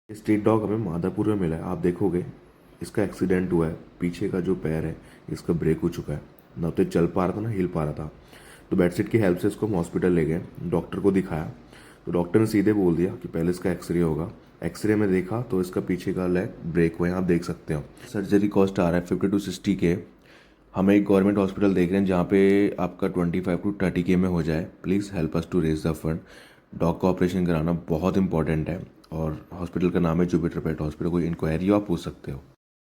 Street dog हमें माधापुर में मिला है। आप देखोगे इसका एक्सीडेंट हुआ है, पीछे का जो पैर है इसका ब्रेक हो चुका है, ना तो ये चल पा रहा था ना हिल पा रहा था। तो बेडशीट की हेल्प से इसको हम हॉस्पिटल ले गए, डॉक्टर को दिखाया तो डॉक्टर ने सीधे बोल दिया कि पहले इसका एक्सरे होगा। एक्सरे में देखा तो इसका पीछे का लेग ब्रेक हुआ है, आप देख सकते हो। सर्जरी कॉस्ट आ रहा है 50 to 60 के। हम एक गवर्नमेंट हॉस्पिटल देख रहे हैं जहाँ पे आपका 25 to 30 के में हो जाए। Please help us to raise the fund. Dog का ऑपरेशन कराना बहुत इंपॉर्टेंट है और हॉस्पिटल का नाम है जुपिटर पेट हॉस्पिटल। कोई इंक्वायरी हो आप पूछ सकते हो।